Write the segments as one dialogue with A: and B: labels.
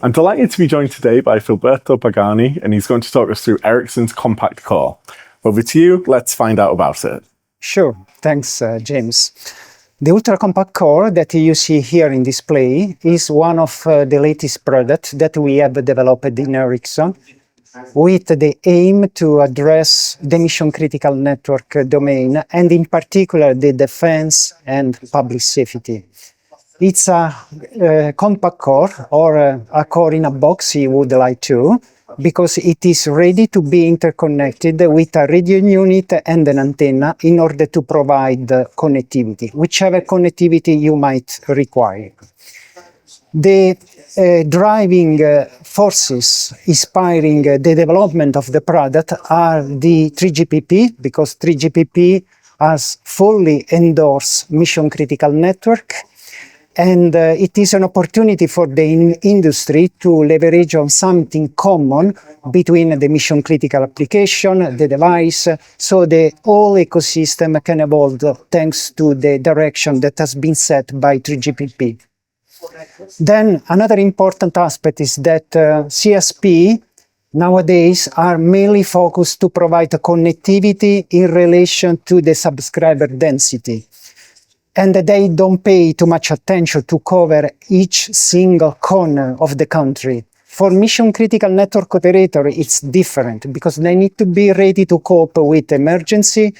A: I'm delighted to be joined today by Filiberto Pagani, and he's going to talk us through Ericsson's compact core. Over to you, let's find out about it.
B: Sure, thanks James. The ultra-compact core that you see here in display is one of the latest products that we have developed in Ericsson with the aim to address the mission-critical network domain and in particular the defense and public safety. It's a compact core or a core in a box, you would like to, because it is ready to be interconnected with a radio unit and an antenna in order to provide connectivity, whichever connectivity you might require. The driving forces inspiring the development of the product are the 3GPP, because 3GPP has fully endorsed mission-critical network, and it is an opportunity for the industry to leverage on something common between the mission-critical application, the device, so the whole ecosystem can evolve thanks to the direction that has been set by 3GPP. Then another important aspect is that CSP nowadays are mainly focused to provide connectivity in relation to the subscriber density. And they don't pay too much attention to cover each single corner of the country. For mission-critical network operator, it's different because they need to be ready to cope with emergency,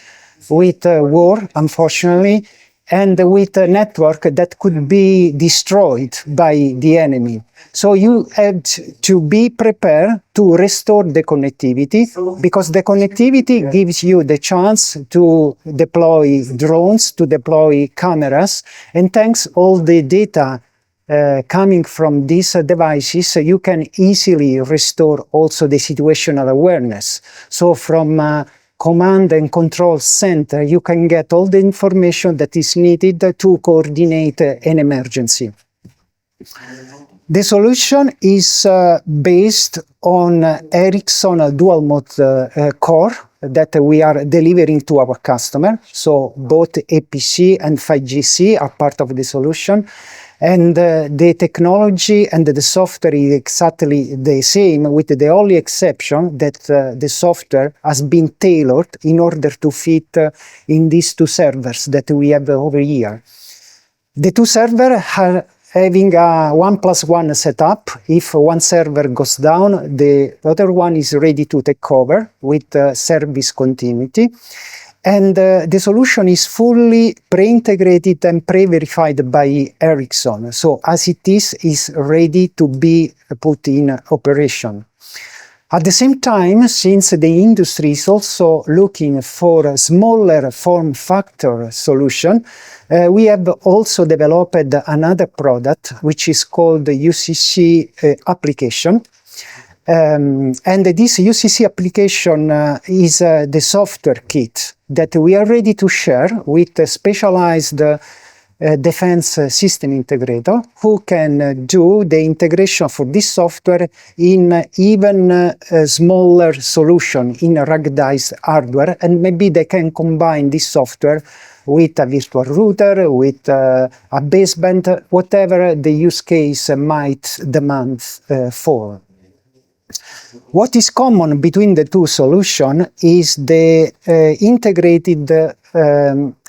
B: with war, unfortunately, and with a network that could be destroyed by the enemy. So you have to be prepared to restore the connectivity, because the connectivity gives you the chance to deploy drones, to deploy cameras, and thanks all the data coming from these devices, you can easily restore also the situational awareness. So from command and control center, you can get all the information that is needed to coordinate an emergency. The solution is based on Ericsson dual mode core that we are delivering to our customer. So both APC and 5GC are part of the solution. And the technology and the software is exactly the same, with the only exception that the software has been tailored in order to fit in these two servers that we have over here. The two servers are having a 1+1 setup. If one server goes down, the other one is ready to take over with service continuity. And the solution is fully pre-integrated and pre-verified by Ericsson. So as it is ready to be put in operation. At the same time, since the industry is also looking for a smaller form factor solution, we have also developed another product which is called the UCC application. And this UCC application is the software kit that we are ready to share with a specialized defense system integrator who can do the integration for this software in even smaller solution in ruggedized hardware, and maybe they can combine this software with a virtual router, with a baseband, whatever the use case might demand for. What is common between the two solutions is the integrated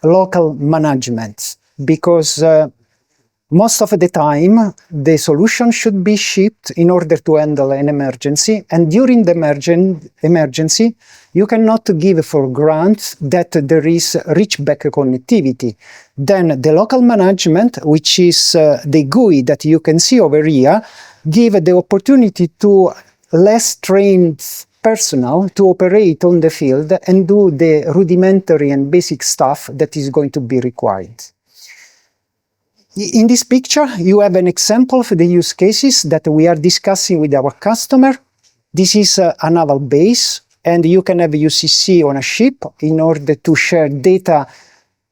B: local management, because most of the time the solution should be shipped in order to handle an emergency, and during the emergency you cannot give for granted that there is reach-back connectivity. Then the local management, which is the GUI that you can see over here, give the opportunity to less trained personnel to operate on the field and do the rudimentary and basic stuff that is going to be required. In this picture, you have an example of the use cases that we are discussing with our customer. This is a naval base, and you can have UCC on a ship in order to share data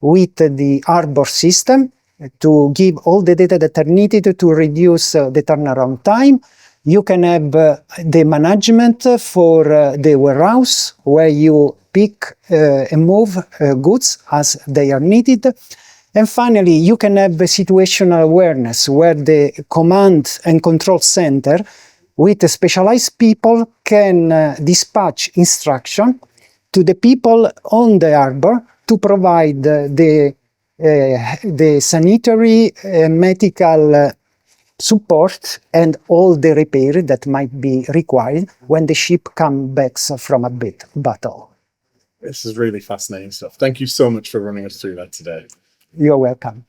B: with the harbor system to give all the data that are needed to reduce the turnaround time. You can have the management for the warehouse, where you pick and move goods as they are needed. And finally, you can have a situational awareness where the command and control center with specialized people can dispatch instruction to the people on the harbor to provide the sanitary medical support and all the repair that might be required when the ship comes back from a battle.
A: This is really fascinating stuff. Thank you so much for running us through that today.
B: You're welcome.